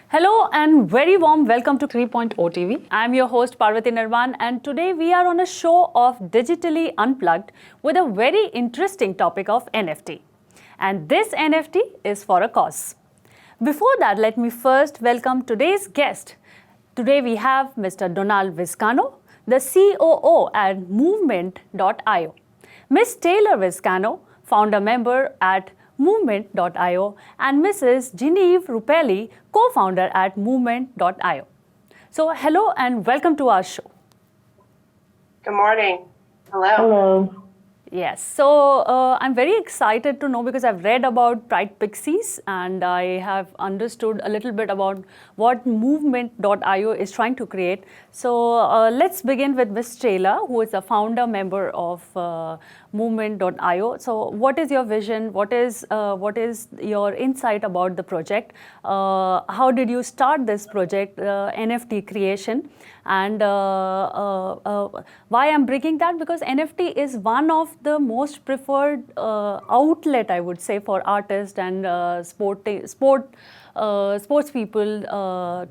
Hello and very warm welcome to 3.0 TV. I'm your host Parvati Nirvan and today we are on a show of Digitally Unplugged with a very interesting topic of NFT. And this NFT is for a cause. Before that, let me first welcome today's guest. Today we have Mr. Donald Vizcano, the COO at Movement.io. Ms. Taylor Vizcano, founder member at Movement.io, and Mrs. Genevieve Rupelli, co-founder at Movement.io. So hello and welcome to our show. Good morning. Hello. Hello. Yes, so I'm very excited to know because I've read about Pride Pixies and I have understood a little bit about what Movement.io is trying to create. So let's begin with Ms. Taylor, who is a founder member of Movement.io. So what is your vision? What is your insight about the project? How did you start this project, NFT creation? And why I'm bringing that? Because NFT is one of the most preferred outlet, I would say, for artists and sports people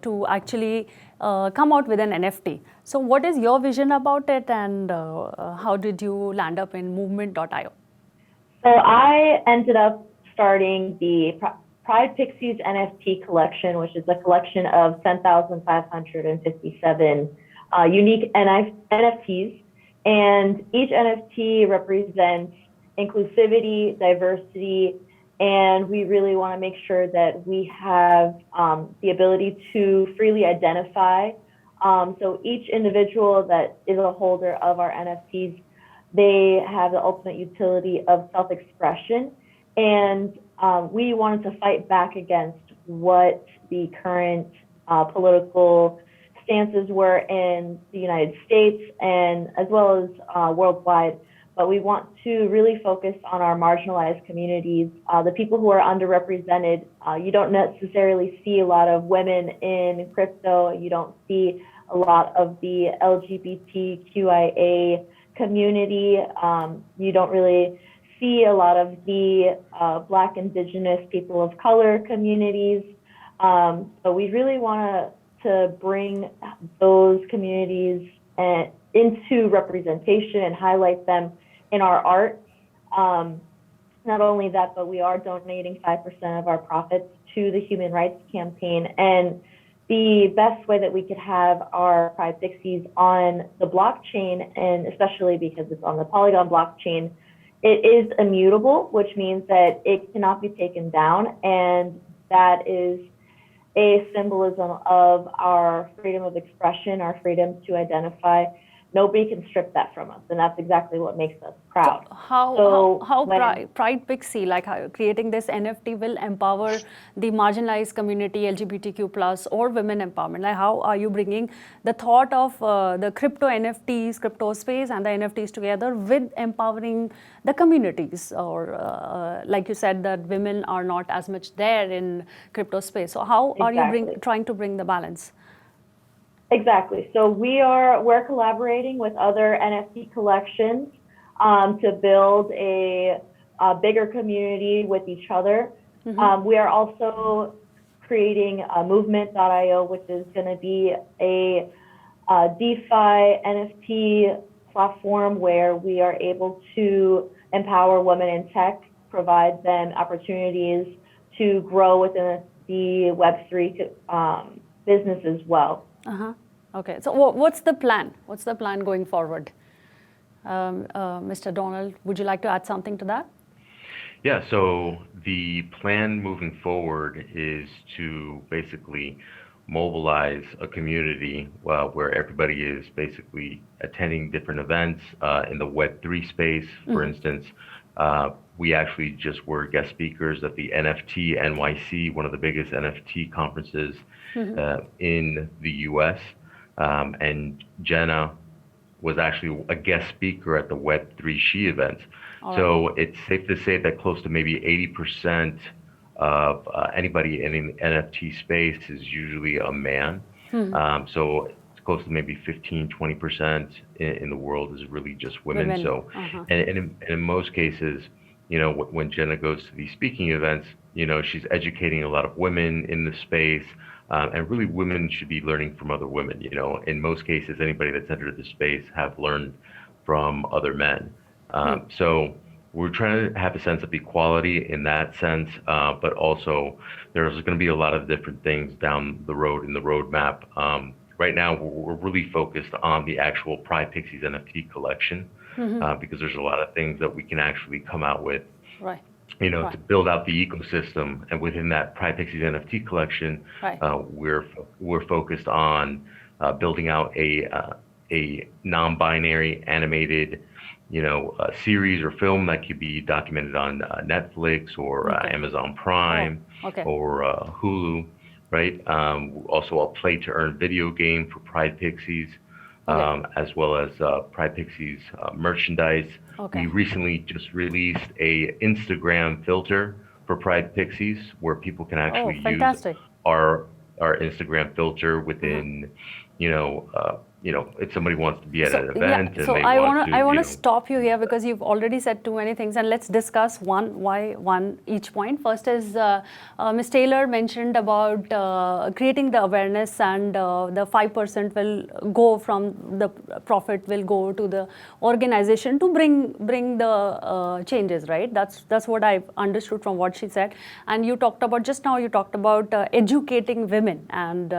to actually come out with an NFT. So what is your vision about it and how did you land up in Movement.io? So I ended up starting the Pride Pixies NFT collection, which is a collection of 10,557 unique NFTs. And each NFT represents inclusivity, diversity, and we really want to make sure that we have the ability to freely identify. So each individual that is a holder of our NFTs, they have the ultimate utility of self-expression. And we wanted to fight back against what the current political stances were in the United States and as well as worldwide. But we want to really focus on our marginalized communities, the people who are underrepresented. You don't necessarily see a lot of women in crypto. You don't see a lot of the LGBTQIA community. You don't really see a lot of the Black, Indigenous, people of color communities. So we really want to bring those communities into representation and highlight them in our art. Not only that, but we are donating 5% of our profits to the Human Rights Campaign. And the best way that we could have our Pride Pixies on the blockchain, and especially because it's on the Polygon blockchain, it is immutable, which means that it cannot be taken down. And that is a symbolism of our freedom of expression, our freedom to identify. Nobody can strip that from us, and that's exactly what makes us proud. How Pride Pixie, like how creating this NFT, will empower the marginalized community, LGBTQ plus, or women empowerment? Like how are you bringing the thought of the crypto NFTs, crypto space, and the NFTs together with empowering the communities? Or like you said, that women are not as much there in crypto space. So how are you trying to bring the balance? Exactly. So we're collaborating with other NFT collections to build a bigger community with each other. Mm-hmm. We are also creating a Movement.io, which is going to be a DeFi NFT platform where we are able to empower women in tech, provide them opportunities to grow within the Web3 business as well. Okay, so what's the plan? What's the plan going forward? Mr. Donald, would you like to add something to that? Yeah, so the plan moving forward is to basically mobilize a community where everybody is basically attending different events in the Web3 space. For instance, we actually just were guest speakers at the NFT NYC, one of the biggest NFT conferences in the US. And Jenna was actually a guest speaker at the Web3 She event. So it's safe to say that close to maybe 80% of anybody in the NFT space is usually a man. So it's close to maybe 15-20% in the world is really just women. So, and in most cases, you know, when Jenna goes to these speaking events, you know, she's educating a lot of women in the space And really, women should be learning from other women. You know, in most cases, anybody that's entered the space have learned from other men. So we're trying to have a sense of equality in that sense, but also there's going to be a lot of different things down the road in the roadmap. Right now, we're really focused on the actual Pride Pixies NFT collection because there's a lot of things that we can actually come out with. Right. You know, Right. to build out the ecosystem, and within that Pride Pixies NFT collection, Right. we're focused on building out a non-binary animated, you know, series or film that could be documented on Netflix or Amazon Prime or Hulu, right? Also, a play-to-earn video game for Pride Pixies, as well as Pride Pixies merchandise. We recently just released a Instagram filter for Pride Pixies where people can actually use our Instagram filter within, you know, if somebody wants to be at an event and so they I want to stop you here because you've already said too many things, and let's discuss one each point. First is Ms. Taylor mentioned about creating the awareness, and the 5% will go from the profit will go to the organization to bring the changes, right? That's what I've understood from what she said. And you talked about just now. You talked about educating women, and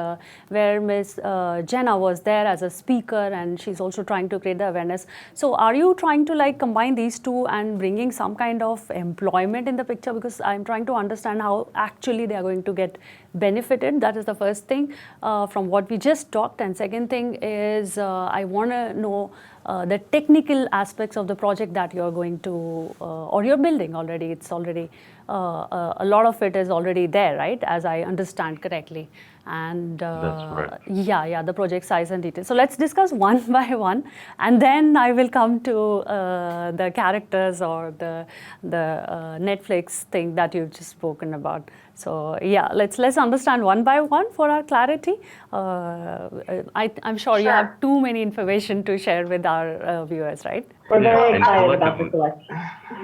where Ms. Jenna was there as a speaker, and she's also trying to create the awareness. So are you trying to like combine these two and bringing some kind of employment in the picture? Because I'm trying to understand how actually they are going to get benefited. That is the first thing from what we just talked. And second thing is I want to know the technical aspects of the project that you're going to or you're building already. It's already a lot of it is already there, right? As I understand correctly. And That's right. the project size and details. So let's discuss one by one, and then I will come to the characters or the Netflix thing that you've just spoken about. So yeah, let's understand one by one for our clarity. I'm sure you have too many information to share with our viewers, right? We're very and excited about the collectively-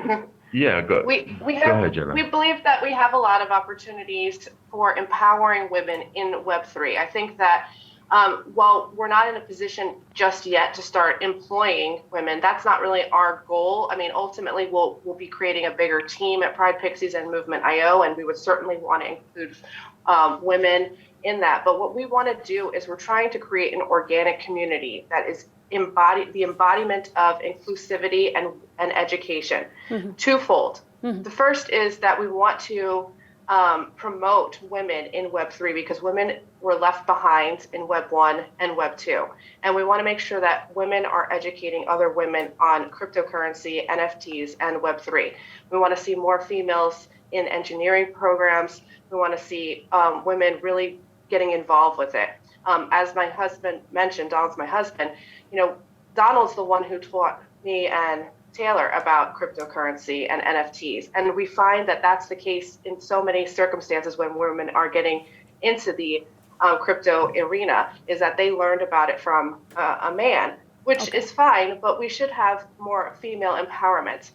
collection. Yeah, go ahead, Jenna. We believe that we have a lot of opportunities for empowering women in Web3. I think that while we're not in a position just yet to start employing women, that's not really our goal. I mean, ultimately, we'll be creating a bigger team at Pride Pixies and Movement.io, and we would certainly want to include women in that. But what we want to do is we're trying to create an organic community that is the embodiment of inclusivity and education. Twofold. The first is that we want to promote women in Web3 because women were left behind in Web 1 and Web 2. And we want to make sure that women are educating other women on cryptocurrency, NFTs, and Web 3. We want to see more females in engineering programs. We want to see women really getting involved with it. As my husband mentioned, Donald's my husband, you know, Donald's the one who taught me and Taylor about cryptocurrency and NFTs. And we find that that's the case in so many circumstances when women are getting into the crypto arena, is that they learned about it from a man, which is fine, but we should have more female empowerment.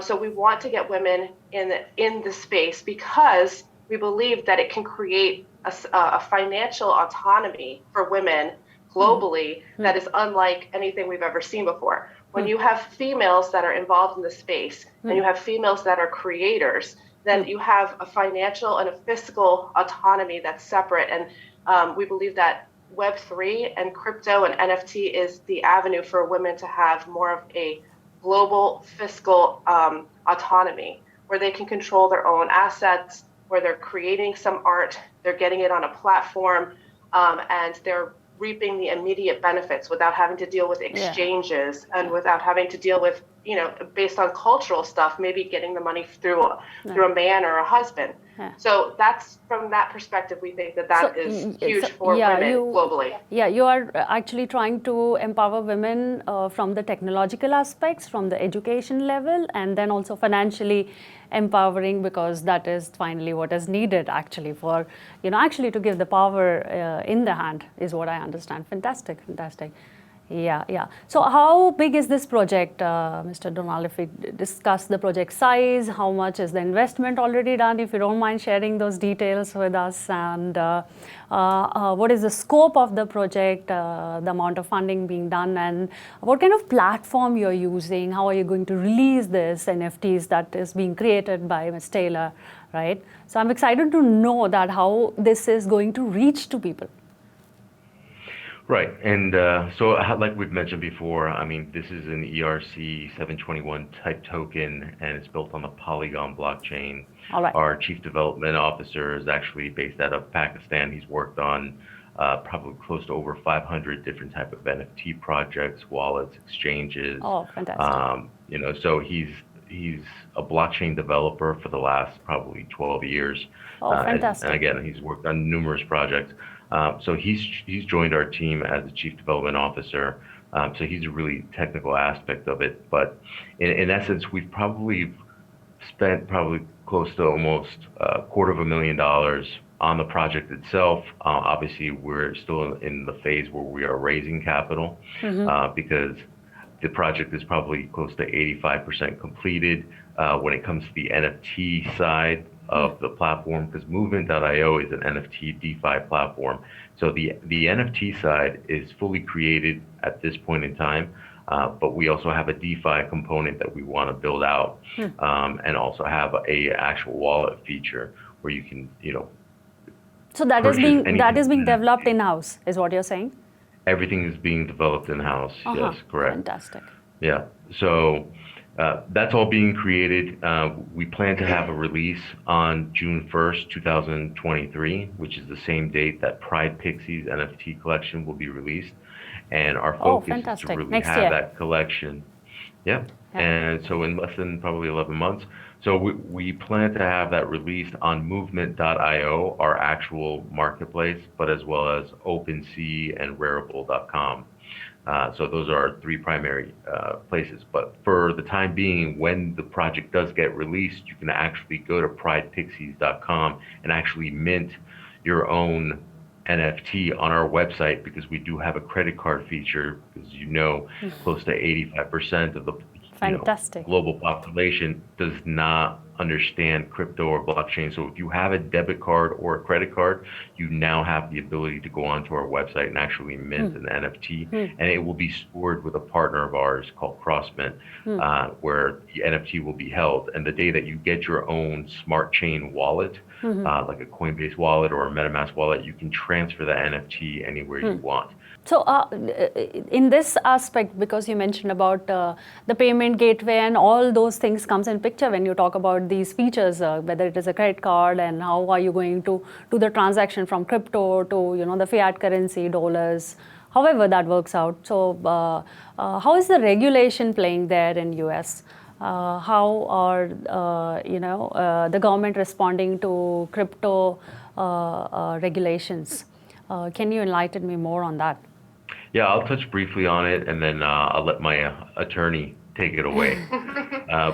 So we want to get women in the space because we believe that it can create a financial autonomy for women globally that is unlike anything we've ever seen before. When you have females that are involved in the space and you have females that are creators, then you have a financial and a fiscal autonomy that's separate. And we believe that Web3 and crypto and NFT is the avenue for women to have more of a global fiscal autonomy where they can control their own assets, where they're creating some art, they're getting it on a platform, and they're reaping the immediate benefits without having to deal with exchanges and without having to deal with, you know, based on cultural stuff, maybe getting the money through a man or a husband. So that's, from that perspective, we think that is huge for women globally. Yeah, you are actually trying to empower women from the technological aspects, from the education level, and then also financially empowering, because that is finally what is needed actually for, you know, actually to give the power in the hand is what I understand. Fantastic. Yeah, yeah. So how big is this project, Mr. Donald? If we discuss the project size, how much is the investment already done? If you don't mind sharing those details with us, and what is the scope of the project, the amount of funding being done, and what kind of platform you're using? How are you going to release this NFTs that is being created by Ms. Taylor, right? So I'm excited to know that how this is going to reach to people. Right. And so like we've mentioned before, I mean, this is an ERC 721 type token, and it's built on the Polygon blockchain. All right. Our chief development officer is actually based out of Pakistan. He's worked on probably close to over 500 different type of NFT projects, wallets, exchanges. Oh, fantastic. So he's a blockchain developer for the last probably 12 years. Oh, fantastic. And again, he's worked on numerous projects. So he's joined our team as the chief development officer. So he's a really technical aspect of it. But in essence, we've probably spent close to almost $250,000 on the project itself. Obviously, we're still in the phase where we are raising capital because the project is probably close to 85% completed when it comes to the NFT side of the platform, because Movement.io is an NFT DeFi platform. So the NFT side is fully created at this point in time, but we also have a DeFi component that we want to build out, and also have a actual wallet feature where you can, So that is being developed in-house, is what you're saying? Everything is being developed in-house. Yes, correct. Fantastic. Yeah. So that's all being created. We plan to have a release on June 1st, 2023, which is the same date that Pride Pixie's NFT collection will be released. And our focus is to really have that collection. Yeah. And so in less than probably 11 months. So we plan to have that released on Movement.io, our actual marketplace, but as well as OpenSea and Rarible.com. So those are our three primary places. But for the time being, when the project does get released, you can actually go to pridepixies.com and actually mint your own NFT on our website, because we do have a credit card feature, because close to 85% of the global population does not understand crypto or blockchain. So if you have a debit card or a credit card, you now have the ability to go onto our website and actually mint an NFT, and it will be stored with a partner of ours called CrossMint, where the NFT will be held. And the day that you get your own smart chain wallet, like a Coinbase wallet or a MetaMask wallet, you can transfer the NFT anywhere you want. So in this aspect, because you mentioned about the payment gateway and all those things comes in picture when you talk about these features, whether it is a credit card and how are you going to do the transaction from crypto to the fiat currency, dollars, however that works out. So how is the regulation playing there in US? How are the government responding to crypto regulations? Can you enlighten me more on that? Yeah, I'll touch briefly on it, and then I'll let my attorney take it away.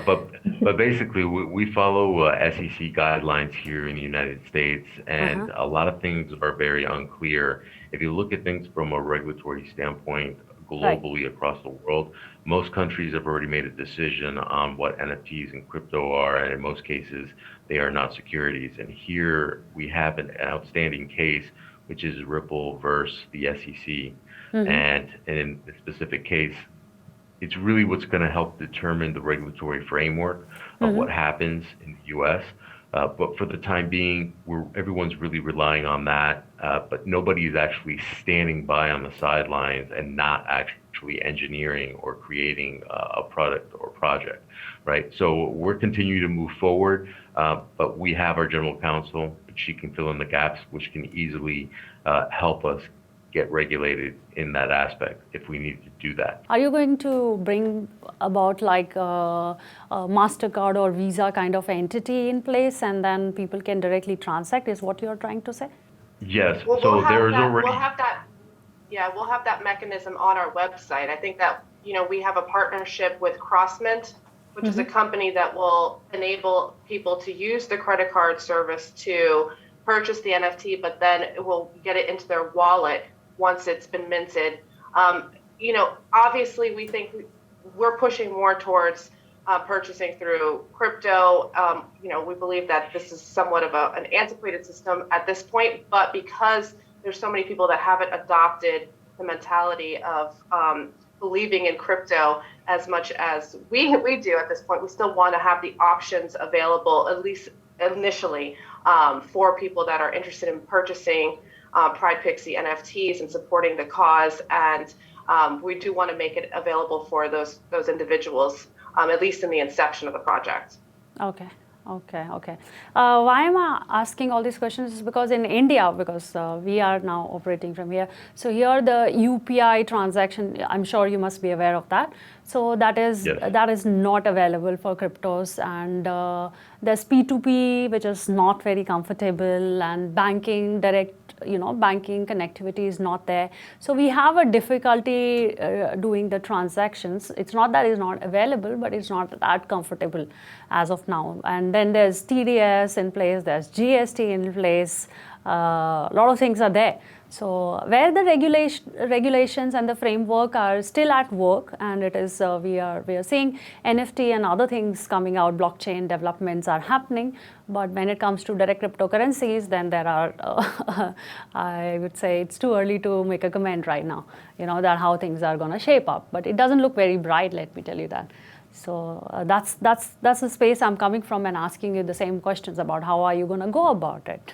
But basically, we follow SEC guidelines here in the United States, and a lot of things are very unclear. If you look at things from a regulatory standpoint globally across the world, most countries have already made a decision on what NFTs and crypto are, and in most cases, they are not securities. And here we have an outstanding case, which is Ripple versus the SEC. And in this specific case, it's really what's going to help determine the regulatory framework of what happens in the U.S. But for the time being, everyone's really relying on that, but nobody is actually standing by on the sidelines and not actually engineering or creating a product or project, right? So we're continuing to move forward, but we have our general counsel. She can fill in the gaps, which can easily help us get regulated in that aspect if we need to do that. Are you going to bring about like a MasterCard or Visa kind of entity in place, and then people can directly transact, is what you're trying to say? Yes. Well, we'll have that mechanism on our website. I think that, we have a partnership with CrossMint, which is a company that will enable people to use the credit card service to purchase the NFT, but then it will get it into their wallet once it's been minted. obviously we think we're pushing more towards purchasing through crypto. We believe that this is somewhat of an antiquated system at this point, but because there's so many people that haven't adopted the mentality of believing in crypto as much as we do at this point, we still want to have the options available, at least initially, for people that are interested in purchasing Pride Pixie NFTs and supporting the cause. And we do want to make it available for those individuals, at least in the inception of the project. Okay. Why am I asking all these questions is because in India, because we are now operating from here. So here the UPI transaction, I'm sure you must be aware of that. So that is Yes. that is not available for cryptos, and there's P2P, which is not very comfortable, and banking banking connectivity is not there. So we have a difficulty doing the transactions. It's not that it's not available, but it's not that comfortable as of now. And then there's TDS in place, there's GST in place. A lot of things are there. So where the regulations and the framework are still at work, and it is we are seeing NFT and other things coming out, blockchain developments are happening. But when it comes to direct cryptocurrencies, then there are I would say it's too early to make a comment right now. That how things are going to shape up. But it doesn't look very bright. Let me tell you that. So that's the space I'm coming from and asking you the same questions about how are you going to go about it.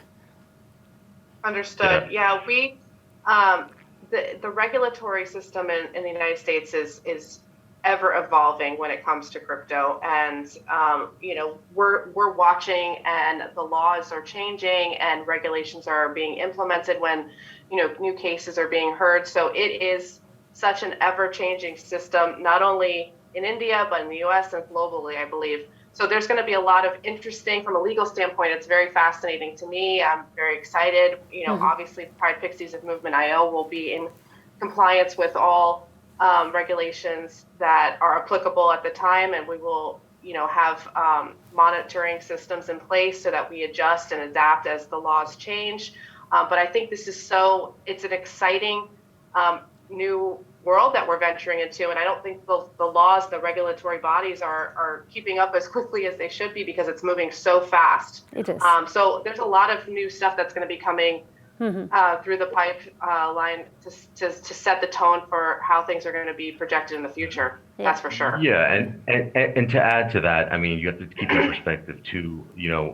Understood. Yeah, we the regulatory system in the United States is ever evolving when it comes to crypto, and we're watching, and the laws are changing, and regulations are being implemented when new cases are being heard. So it is such an ever-changing system, not only in India but in the U.S. and globally, I believe. So there's going to be a lot of interesting, from a legal standpoint, it's very fascinating to me. I'm very excited. Obviously Pride Pixies of Movement IO will be in compliance with all regulations that are applicable at the time, and we will, have monitoring systems in place so that we adjust and adapt as the laws change. But I think this is it's an exciting new world that we're venturing into, and I don't think the laws, the regulatory bodies are keeping up as quickly as they should be because it's moving so fast. It is. So there's a lot of new stuff that's going to be coming through the pipeline to set the tone for how things are going to be projected in the future. Yeah. That's for sure. Yeah, and to add to that, I mean, you have to keep that perspective too.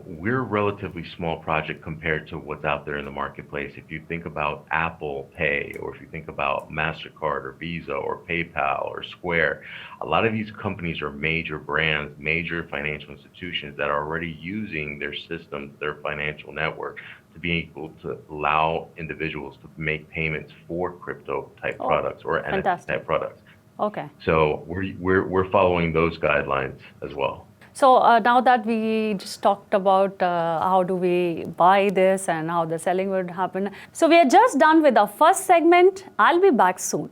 We're a relatively small project compared to what's out there in the marketplace. If you think about Apple Pay, or if you think about MasterCard or Visa or PayPal or Square, a lot of these companies are major brands, major financial institutions that are already using their systems, their financial network, to be able to allow individuals to make payments for crypto type products or NFT type products. Okay. So we're following those guidelines as well. So now that we just talked about how do we buy this and how the selling would happen. So we are just done with our first segment. I'll be back soon.